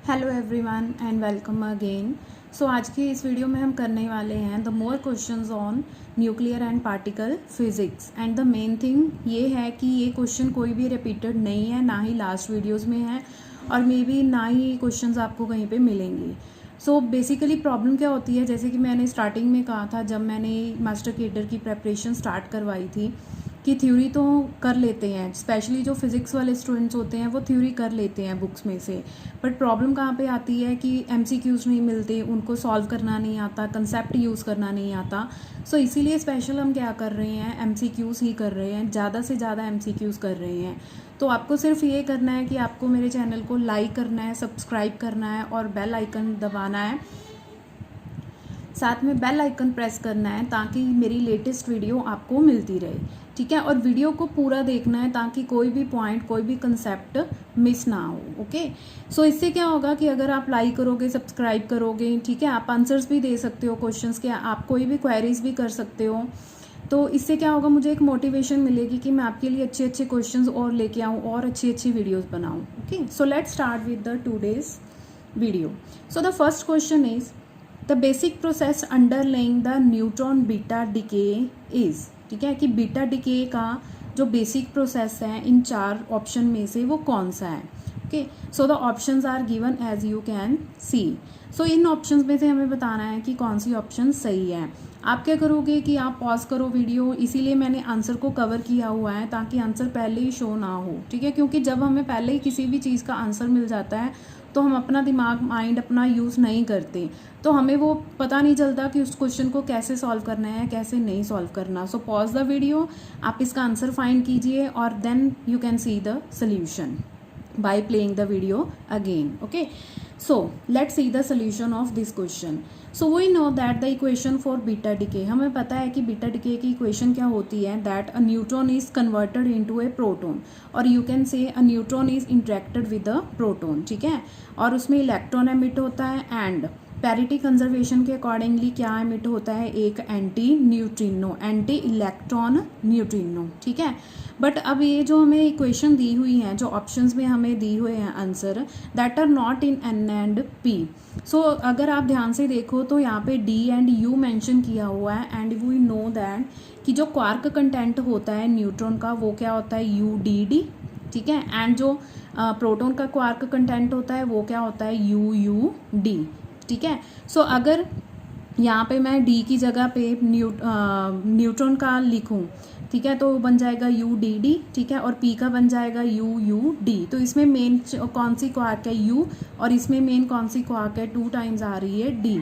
Hello everyone and welcome again. So आज की इस वीडियो में हम करने वाले हैं the more questions on nuclear and particle physics. And the main thing ये है कि ये क्वेश्चन कोई भी रिपीटेड नहीं है, ना ही लास्ट वीडियोस में है और मे बी ना ही क्वेश्चंस आपको कहीं पे मिलेंगे। सो बेसिकली प्रॉब्लम क्या होती है, जैसे कि मैंने स्टार्टिंग में कहा था जब मैंने मास्टर केडर की प्रेपरेशन स्टार्ट करवाई थी कि थ्योरी तो कर लेते हैं, स्पेशली जो फिज़िक्स वाले स्टूडेंट्स होते हैं वो थ्योरी कर लेते हैं बुक्स में से, बट प्रॉब्लम कहाँ पे आती है कि एमसीक्यूज़ नहीं मिलते, उनको सॉल्व करना नहीं आता, कंसेप्ट यूज़ करना नहीं आता। सो इसीलिए स्पेशल हम क्या कर रहे हैं, एमसीक्यूज़ ही कर रहे हैं, ज़्यादा से ज़्यादा एमसीक्यूज़ कर रहे हैं। तो आपको सिर्फ ये करना है कि आपको मेरे चैनल को लाइक करना है, सब्सक्राइब करना है और बेल आइकन दबाना है, साथ में बेल आइकन प्रेस करना है ताकि मेरी लेटेस्ट वीडियो आपको मिलती रहे, ठीक है। और वीडियो को पूरा देखना है ताकि कोई भी पॉइंट, कोई भी कंसेप्ट मिस ना हो, ओके। सो इससे क्या होगा कि अगर आप लाइक करोगे, सब्सक्राइब करोगे, ठीक है, आप आंसर्स भी दे सकते हो क्वेश्चंस के, आप कोई भी क्वेरीज भी कर सकते हो। तो इससे क्या होगा, मुझे एक मोटिवेशन मिलेगी कि मैं आपके लिए अच्छे अच्छे क्वेश्चंस और लेके आऊँ और अच्छी अच्छी वीडियोज़ बनाऊँ, okay. So let's start with the today's video. So the first question is the basic process underlying the neutron beta decay is, ठीक है, कि बीटा डिके का जो बेसिक प्रोसेस है इन चार ऑप्शन में से वो कौन सा है, okay. So the options are given as you can see. So इन ऑप्शंस में से हमें बताना है कि कौन सी ऑप्शन सही है। आप क्या करोगे कि आप पॉज करो वीडियो, इसीलिए मैंने आंसर को कवर किया हुआ है ताकि आंसर पहले ही शो ना हो, ठीक है, क्योंकि जब हमें पहले ही किसी भी चीज़ का आंसर मिल जाता है तो हम अपना दिमाग, माइंड अपना यूज़ नहीं करते, तो हमें वो पता नहीं चलता कि उस क्वेश्चन को कैसे सॉल्व करना है, कैसे नहीं सॉल्व करना। सो पॉज द वीडियो, आप इसका आंसर फाइंड कीजिए और then you can see the solution by playing the video again, okay। So let's see the solution of this question। So we know that the equation for beta decay, हमें पता है कि beta decay की equation क्या होती है, that a neutron is converted into a proton और you can say a neutron is interacted with a proton, ठीक है, और उसमें इलेक्ट्रॉन एमिट होता है एंड पैरिटी कंजर्वेशन के अकॉर्डिंगली क्या एमिट होता है, एक anti neutrino, anti electron neutrino, ठीक है। बट अब ये जो हमें इक्वेशन दी हुई हैं, जो ऑप्शंस में हमें दी हुए हैं answer, that are not in N and P. So अगर आप ध्यान से देखो तो यहाँ पे डी एंड यू मेंशन किया हुआ है एंड वी नो दैट कि जो क्वार्क कंटेंट होता है न्यूट्रॉन का वो क्या होता है, यू डी डी, ठीक है, एंड जो प्रोटॉन का क्वार्क कंटेंट होता है वो क्या होता है, यू यू डी, ठीक है। सो अगर यहाँ पे मैं डी की जगह पे न्यूट्रॉन का लिखूँ, ठीक है, तो बन जाएगा यू डी डी, ठीक है, और पी का बन जाएगा यू यू डी। तो इसमें मेन कौन सी क्वार्क है, यू, और इसमें मेन कौन सी क्वार्क है, 2 टाइम्स आ रही है D.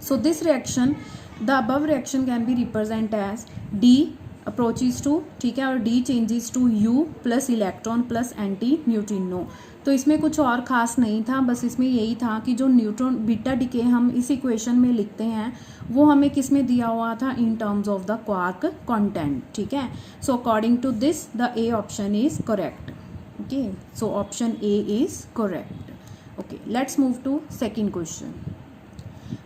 So this reaction, the above reaction can be represent as D approaches to, ठीक है, और D changes to U plus electron plus antineutrino. तो इसमें कुछ और खास नहीं था, बस इसमें यही था कि जो न्यूट्रॉन बीटा डिके हम इस इक्वेशन में लिखते हैं वो हमें किस में दिया हुआ था, in terms of the quark content, ठीक है। So according to this the A option is correct, okay. So option A is correct, okay. Let's move to second question.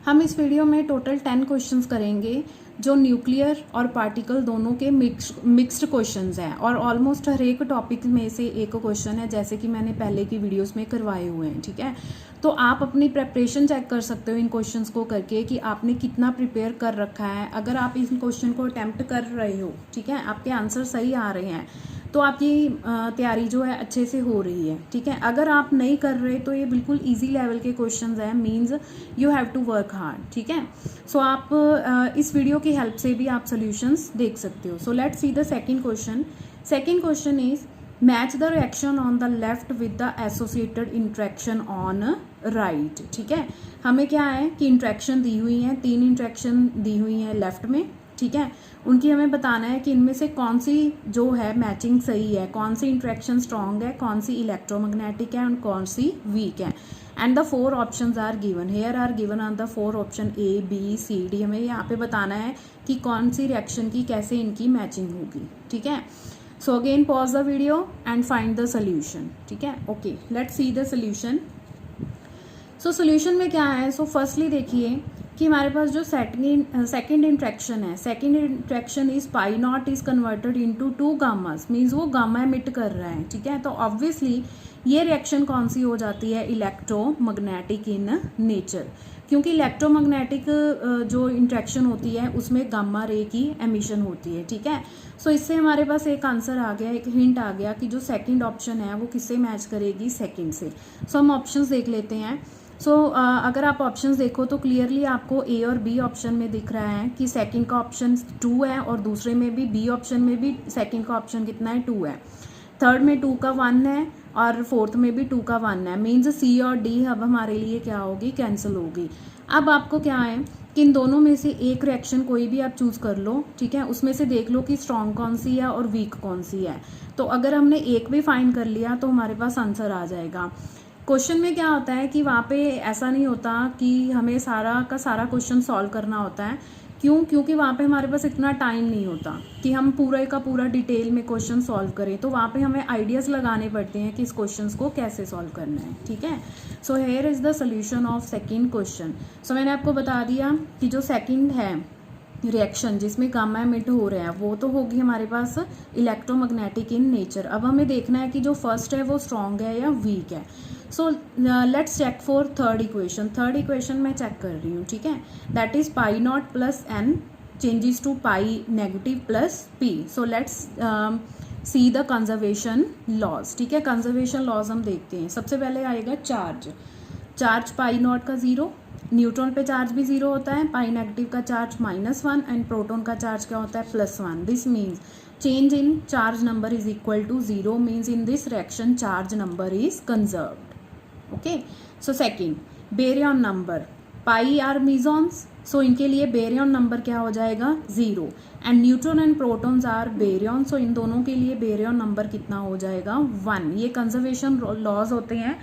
हम इस वीडियो में टोटल 10 क्वेश्चंस करेंगे जो न्यूक्लियर और particle दोनों के मिक्स्ड क्वेश्चंस हैं और ऑलमोस्ट हर एक टॉपिक में से एक क्वेश्चन है, जैसे कि मैंने पहले की वीडियोस में करवाए हुए हैं, ठीक है। तो आप अपनी प्रेपरेशन चेक कर सकते हो इन क्वेश्चंस को करके कि आपने कितना प्रिपेयर कर रखा है। अगर आप इस क्वेश्चन को अटेम्प्ट कर रहे हो, ठीक है, आपके आंसर सही आ रहे हैं तो आपकी तैयारी जो है अच्छे से हो रही है, ठीक है। अगर आप नहीं कर रहे तो ये बिल्कुल इजी लेवल के क्वेश्चंस हैं, means you have to work hard, ठीक है। सो आप इस वीडियो की हेल्प से भी आप सॉल्यूशंस देख सकते हो। सो let's see the second question. Second question is match the reaction on the left with the associated interaction on right, ठीक है। हमें क्या है कि इंट्रैक्शन दी हुई है, 3 इंट्रैक्शन दी हुई है लेफ्ट में, ठीक है, उनकी हमें बताना है कि इनमें से कौन सी जो है मैचिंग सही है, कौन सी इंट्रैक्शन स्ट्रॉन्ग है, कौन सी इलेक्ट्रोमैग्नेटिक है और कौन सी वीक है। And the 4 options are given, here are given on the 4 option A B C D. हमें यहाँ पे बताना है कि कौन सी रिएक्शन की कैसे इनकी मैचिंग होगी, ठीक है। So again pause the video and find the solution, ठीक है, okay. Let's see the solution. So solution में क्या है, सो फर्स्टली देखिए कि हमारे पास जो सेकेंड इंट्रैक्शन है, second interaction is pi not is converted into 2 gammas, means वो गामा एमिट कर रहा है, ठीक है। तो ऑब्वियसली ये रिएक्शन कौन सी हो जाती है, इलेक्ट्रोमैग्नेटिक इन नेचर, क्योंकि इलेक्ट्रोमैग्नेटिक जो इंट्रैक्शन होती है उसमें गामा रे की एमिशन होती है, ठीक है। सो इससे हमारे पास एक आंसर आ गया, एक हिंट आ गया कि जो सेकंड ऑप्शन है वो किससे मैच करेगी, सेकंड से। सो हम ऑप्शंस देख लेते हैं। अगर आप ऑप्शंस देखो तो क्लियरली आपको ए और बी ऑप्शन में दिख रहा है कि सेकंड का ऑप्शन 2 है और दूसरे में भी बी ऑप्शन में भी सेकंड का ऑप्शन कितना है, 2 है। थर्ड में 2 का 1 है और फोर्थ में भी 2 का 1 है। मीन्स सी और डी अब हमारे लिए क्या होगी, कैंसिल होगी। अब आपको क्या है कि इन दोनों में से एक रिएक्शन कोई भी आप चूज कर लो, ठीक है। उसमें से देख लो कि स्ट्रॉन्ग कौन सी है और वीक कौन सी है। तो अगर हमने एक भी फाइंड कर लिया तो हमारे पास आंसर आ जाएगा। क्वेश्चन में क्या होता है कि वहाँ पे ऐसा नहीं होता कि हमें सारा का सारा क्वेश्चन सॉल्व करना होता है। क्यों? क्योंकि वहाँ पे हमारे पास इतना टाइम नहीं होता कि हम पूरा का पूरा डिटेल में क्वेश्चन सॉल्व करें। तो वहाँ पे हमें आइडियाज़ लगाने पड़ते हैं कि इस क्वेश्चन को कैसे सॉल्व करना है, ठीक है। So here is the solution of second question. So मैंने आपको बता दिया कि जो सेकेंड है रिएक्शन जिसमें गामा एमिट हो रहा है वो तो होगी हमारे पास इलेक्ट्रोमैग्नेटिक इन नेचर। अब हमें देखना है कि जो फर्स्ट है वो स्ट्रॉन्ग है या वीक है। So let's check for third equation. Third equation मैं चेक कर रही हूँ, ठीक है। That is pi naught plus N changes to pi negative plus P. So let's see the conservation laws, ठीक है। कंजर्वेशन लॉज हम देखते हैं। सबसे पहले आएगा चार्ज पाई नॉट का 0, न्यूट्रॉन पे चार्ज भी 0 होता है, पाई नेगेटिव का चार्ज -1 एंड प्रोटॉन का चार्ज क्या होता है, +1। This means change in charge number is equal to 0, means in this reaction charge number is conserved. Okay, so second baryon number, pi are mesons, so इनके लिए baryon number क्या हो जाएगा, 0 and neutron and protons are baryon, so इन दोनों के लिए baryon number कितना हो जाएगा, 1। ये कंजर्वेशन लॉज होते हैं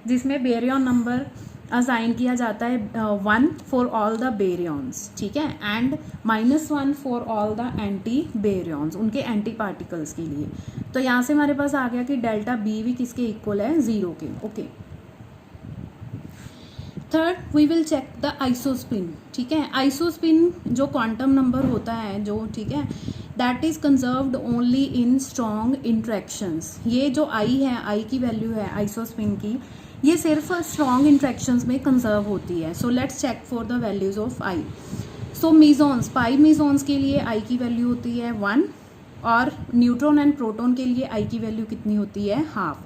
जिसमें baryon number असाइन किया जाता है 1 फॉर ऑल द बेरियॉन्स, ठीक है, and -1 for all the anti baryons, उनके एंटी पार्टिकल्स के लिए। तो यहाँ से हमारे पास आ गया कि डेल्टा बी भी किसके इक्वल है, 0 के। Okay, third we will check the isospin, ठीक है। आइसोस्पिन जो क्वांटम नंबर होता है जो, ठीक है, that is conserved only in strong interactions. ये जो आई है, आई की वैल्यू है आइसोस्पिन की, ये सिर्फ स्ट्रॉन्ग इंट्रैक्शंस में कंजर्व होती है। So let's check for the values of I. So mesons, pi mesons के लिए आई की वैल्यू होती है 1 और न्यूट्रॉन एंड प्रोटॉन के लिए आई की वैल्यू कितनी होती है, हाफ।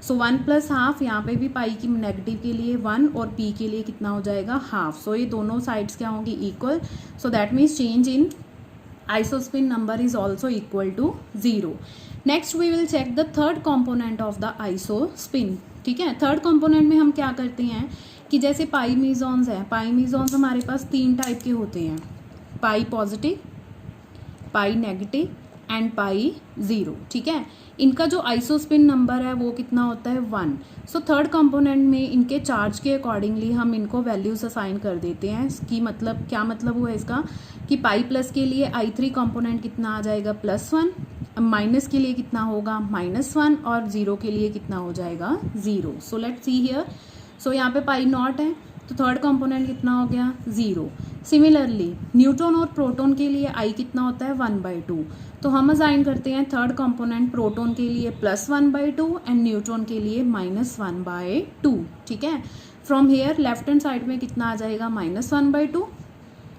सो 1 + हाफ, यहाँ पे भी पाई की नेगेटिव के लिए 1 और पी के लिए कितना हो जाएगा, हाफ। सो ये दोनों साइड्स क्या होंगी, equal. So that means change in isospin number is also equal to 0। Next we will check the third component of the isospin, ठीक है। थर्ड कंपोनेंट में हम क्या करते हैं कि जैसे पाई मीजॉन्स है, पाई मीजॉन्स हमारे पास 3 टाइप के होते हैं, pi positive, pi negative and pi 0, ठीक है। इनका जो आइसोस्पिन नंबर है वो कितना होता है, 1। सो थर्ड कंपोनेंट में इनके चार्ज के अकॉर्डिंगली हम इनको वैल्यूज असाइन कर देते हैं। कि मतलब क्या मतलब हुआ इसका कि पाई प्लस के लिए i3 कंपोनेंट कितना आ जाएगा, +1, माइनस के लिए कितना होगा, -1 और 0 के लिए कितना हो जाएगा, 0। सो लेट्स सी हियर। सो यहाँ पे पाई नॉट है तो थर्ड कंपोनेंट कितना हो गया, 0। सिमिलरली न्यूट्रॉन और प्रोटॉन के लिए आई कितना होता है, 1/2। तो हम असाइन करते हैं थर्ड कंपोनेंट प्रोटॉन के लिए +1/2 एंड न्यूट्रॉन के लिए -1/2, ठीक है। From here left hand side में कितना आ जाएगा, -1/2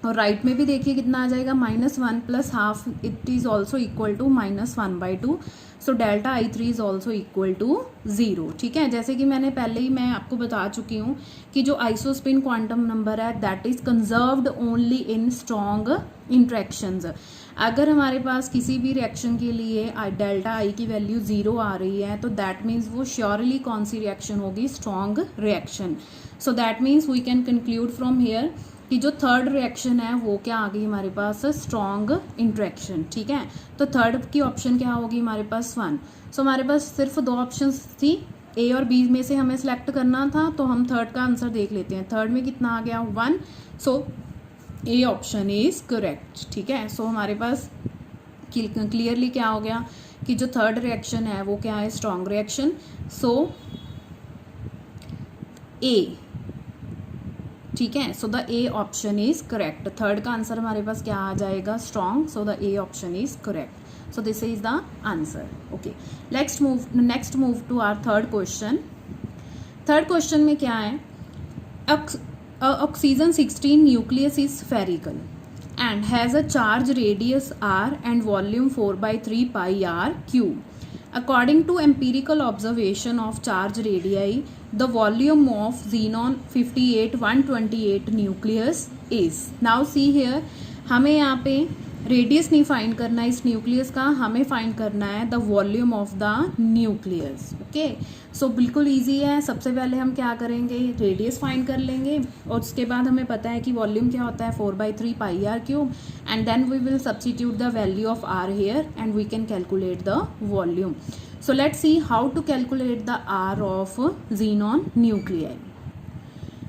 और राइट में भी देखिए कितना आ जाएगा, -1 + half, it is also equal to -1/2। So delta I3 is also equal to 0, ठीक है। जैसे कि मैंने पहले ही मैं आपको बता चुकी हूँ कि जो आइसोस्पिन क्वांटम नंबर है that is conserved only in strong interactions. अगर हमारे पास किसी भी रिएक्शन के लिए डेल्टा I की वैल्यू 0 आ रही है तो दैट मीन्स वो श्योरली कौन सी रिएक्शन होगी, strong reaction. So that means we can conclude from here कि जो थर्ड रिएक्शन है वो क्या आ गई हमारे पास, स्ट्रॉन्ग इंट्रैक्शन, ठीक है। तो थर्ड की ऑप्शन क्या होगी हमारे पास, 1। सो हमारे पास सिर्फ 2 ऑप्शंस थी, ए और बी में से हमें सिलेक्ट करना था, तो हम थर्ड का आंसर देख लेते हैं। थर्ड में कितना आ गया, 1। सो ए ऑप्शन इज करेक्ट, ठीक है। सो हमारे पास क्लियरली क्या हो गया कि जो थर्ड रिएक्शन है वो क्या है, स्ट्रॉन्ग रिएक्शन। सो ए, ठीक है। So the A option is correct. Third का आंसर हमारे पास क्या आ जाएगा, strong. So the A option is correct. So this is the answer. Okay, next move to our third question. Third question में क्या है, oxygen 16 nucleus is spherical and has a charge radius r and volume 4/3 pi r cube. According to empirical observation of charge radii, the volume of xenon 58 128 nucleus is. Now see here, हमें यहाँ पे radius नहीं find करना है इस nucleus का, हमें find करना है the volume of the nucleus. Okay, so बिल्कुल इजी है. सबसे पहले हम क्या करेंगे, रेडियस फाइंड कर लेंगे और उसके बाद हमें पता है कि वॉल्यूम क्या होता है 4/3 pi R cube, and then we will substitute the value of R here and we can calculate the volume. So let's see how to calculate the R of xenon nuclei.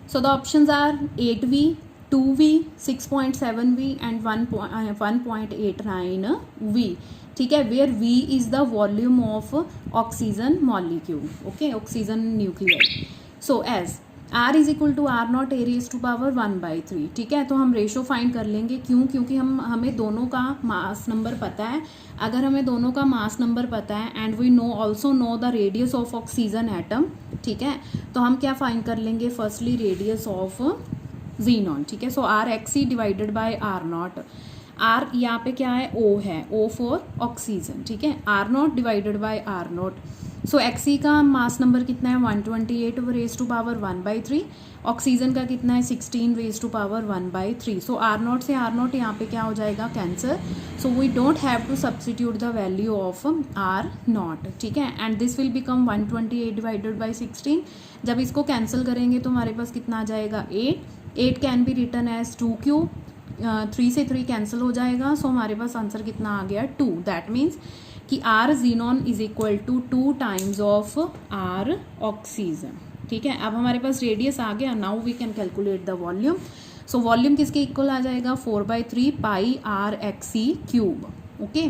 So the options are 8V, 2V, 6.7V and 1.89V. ठीक है, where V is the volume of oxygen molecule. Okay, oxygen nuclei. So as R is equal to R naught A raise to power 1/3. ठीक है, तो हम ratio find कर लेंगे. क्यों? क्योंकि हमें दोनों का मास नंबर पता है. अगर हमें दोनों का मास नंबर पता है and we also know the radius of oxygen atom, ठीक है, तो हम क्या फाइंड कर लेंगे, फर्स्टली रेडियस ऑफ xenon. ठीक है, so R xe divided by R not. R यहाँ पे क्या है, ओ है, ओ फॉर ऑक्सीजन. ठीक है, R naught divided by R naught. So एक्सी का मास नंबर कितना है 128 रेज टू पावर 1/3. ऑक्सीजन का कितना है 16 raise to power 1/3. So R naught से आर नॉट यहाँ पे क्या हो जाएगा, cancel. So we don't have to substitute the value of R naught. ठीक है, and this will become 128 divided by 16. जब इसको कैंसिल करेंगे तो हमारे पास कितना आ जाएगा 8. 8 can be written as 2 cube. 3 से 3 कैंसिल हो जाएगा. सो हमारे पास आंसर कितना आ गया 2. दैट मीन्स कि R xenon is equal to 2 times of R oxygen. ठीक है, अब हमारे पास रेडियस आ गया. Now we can calculate the volume. So volume किसके इक्वल आ जाएगा 4/3 pi R xe cube. Okay,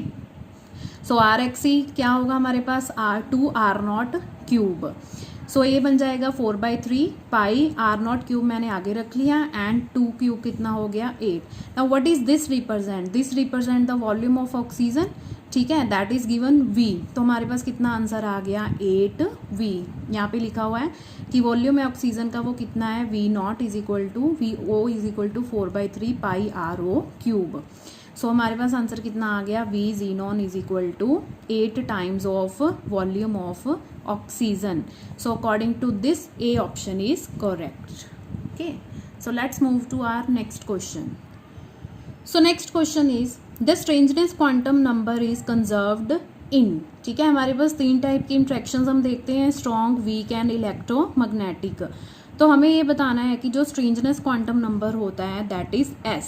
so R xe क्या होगा हमारे पास R2 R not cube. So ये बन जाएगा 4/3 पाई आर नॉट क्यूब, मैंने आगे रख लिया, एंड 2 क्यूब कितना हो गया 8. Now what is this represent, this represent the volume of oxygen. ठीक है, दैट इज गिवन V. तो हमारे पास कितना आंसर आ गया 8V. यहाँ पे लिखा हुआ है कि वॉल्यूम है ऑक्सीजन का वो कितना है V not is equal to VO is equal to 4/3 pi RO cube. So हमारे पास आंसर कितना आ गया V xenon is equal to 8 times of volume of oxygen. So according to this A option is correct. Okay, so let's move to our next question. So next question is the strangeness quantum number is conserved in. ठीक है, हमारे पास 3 type की interactions हम देखते हैं, strong, week and electromagnetic. तो हमें ये बताना है कि जो स्ट्रेंजनेस क्वांटम नंबर होता है दैट इज S.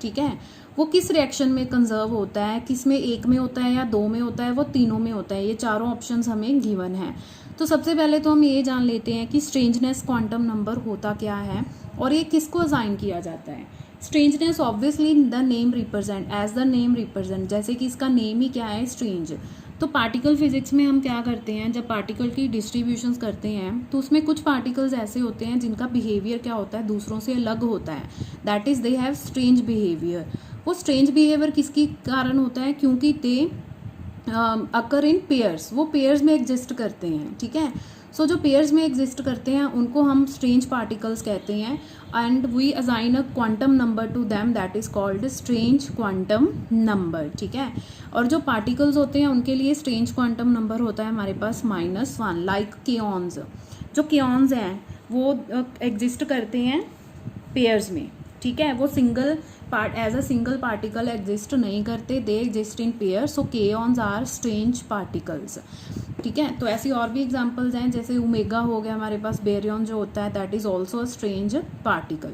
ठीक है, वो किस रिएक्शन में कंजर्व होता है, किस में, एक में होता है या 2 में होता है, वो तीनों में होता है. ये चारों ऑप्शंस हमें गिवन है. तो सबसे पहले तो हम ये जान लेते हैं कि स्ट्रेंजनेस क्वांटम नंबर होता क्या है और ये किसको असाइन किया जाता है. Strangeness obviously the name represent, as the name represent, जैसे कि इसका नेम ही क्या है स्ट्रेंज. तो पार्टिकल फिजिक्स में हम क्या करते हैं, जब पार्टिकल की डिस्ट्रीब्यूशंस करते हैं तो उसमें कुछ पार्टिकल्स ऐसे होते हैं जिनका बिहेवियर क्या होता है, दूसरों से अलग होता है. That is they have strange behaviour. वो स्ट्रेंज बिहेवियर किसके कारण होता है, क्योंकि दे अकर इन पेयर्स, वो पेयर्स में एग्जिस्ट करते हैं. ठीक है, सो जो पेयर्स में एग्जिस्ट करते हैं उनको हम स्ट्रेंज पार्टिकल्स कहते हैं, and we assign a quantum number to them that is called strange quantum number. ठीक है, और जो पार्टिकल्स होते हैं उनके लिए स्ट्रेंज क्वांटम नंबर होता है हमारे पास -1. लाइक केऑन्स, जो केऑन्स हैं वो एग्जिस्ट करते हैं पेयर्स में. ठीक है, वो single part as a single particle exist नहीं करते, they exist in pair. So kaons are strange particles. ठीक है, तो ऐसी और भी एग्जांपल्स हैं, जैसे ओमेगा हो गया हमारे पास, बेरियन जो होता है that is also a strange particle.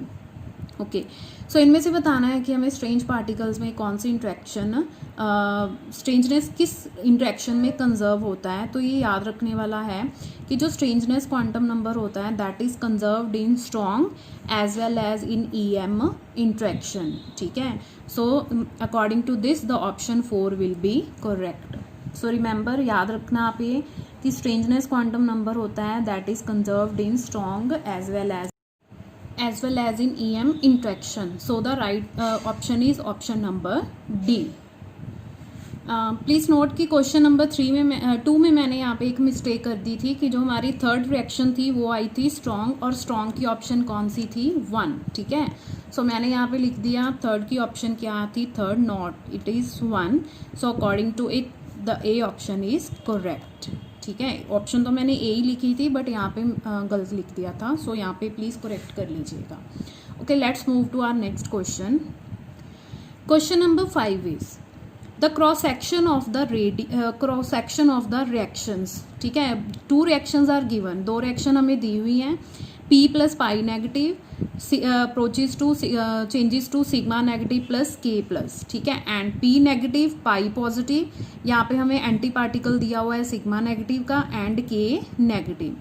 Okay, so इनमें से बताना है कि हमें स्ट्रेंज पार्टिकल्स में कौन सी इंट्रैक्शन, स्ट्रेंजनेस किस इंट्रैक्शन में कंजर्व होता है. तो ये याद रखने वाला है कि जो स्ट्रेंजनेस क्वांटम नंबर होता है that is conserved in strong as well as in EM interaction. ठीक है, so according to this the option 4 will be correct. So remember, याद रखना आप ये कि स्ट्रेंजनेस क्वांटम नंबर होता है that is conserved in strong as well as in EM interaction. So the right option is option number D. Please note कि question number 2 में मैंने यहाँ पे एक मिस्टेक कर दी थी कि जो हमारी थर्ड रिएक्शन थी वो आई थी स्ट्रॉन्ग, और स्ट्रॉन्ग की ऑप्शन कौन सी थी 1, ठीक है। सो मैंने यहाँ पे लिख दिया थर्ड की ऑप्शन क्या थी, third not, it is 1। So according to it the A option is correct, ठीक है। ऑप्शन तो मैंने ए ही लिखी थी बट यहाँ पे गलत लिख दिया था, सो यहाँ पे प्लीज़ करेक्ट कर लीजिएगा। Okay, let's move to our next question. Question number 5 is the cross section of the reactions, ठीक है। 2 रिएक्शंस आर गिवन, 2 रिएक्शन हमें दी हुई हैं। P plus pi negative changes to sigma negative plus K plus, ठीक है। And P negative pi positive, यहाँ पे हमें एंटी पार्टिकल दिया हुआ है सिग्मा नेगेटिव का, and K negative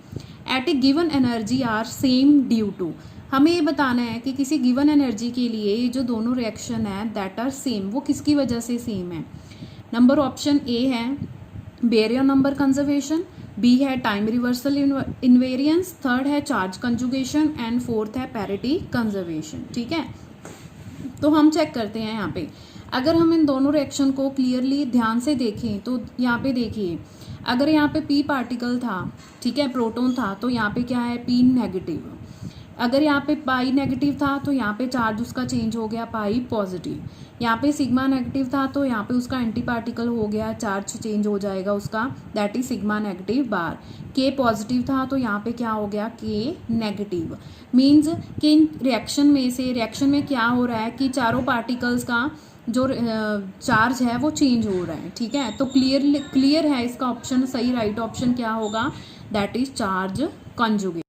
at a given energy are same due to. हमें ये बताना है कि किसी गिवन एनर्जी के लिए ये जो दोनों रिएक्शन है दैट आर सेम, वो किसकी वजह से सेम है। नंबर ऑप्शन ए है बेरियर नंबर कंजर्वेशन, बी है टाइम रिवर्सल इनवेरियंस, थर्ड है चार्ज कंजुगेशन, एंड फोर्थ है पैरिटी कंजर्वेशन, ठीक है। तो हम चेक करते हैं यहाँ पे, अगर हम इन दोनों रिएक्शन को क्लियरली ध्यान से देखें तो यहाँ पे देखिए, अगर यहाँ पे P पार्टिकल था, ठीक है, प्रोटॉन था, तो यहाँ पे क्या है P नेगेटिव। अगर यहाँ पे पाई नेगेटिव था तो यहाँ पे चार्ज उसका चेंज हो गया पाई पॉजिटिव। यहाँ पे सिग्मा नेगेटिव था तो यहाँ पे उसका एंटी पार्टिकल हो गया, चार्ज चेंज हो जाएगा उसका, दैट इज सिग्मा नेगेटिव बार। के पॉजिटिव था तो यहाँ पे क्या हो गया के नेगेटिव। मीन्स कि इन रिएक्शन में क्या हो रहा है कि चारों पार्टिकल्स का जो चार्ज है वो चेंज हो रहा है, ठीक है। तो क्लियर है इसका ऑप्शन सही, राइट ऑप्शन क्या होगा, दैट इज चार्ज कंजुगेट।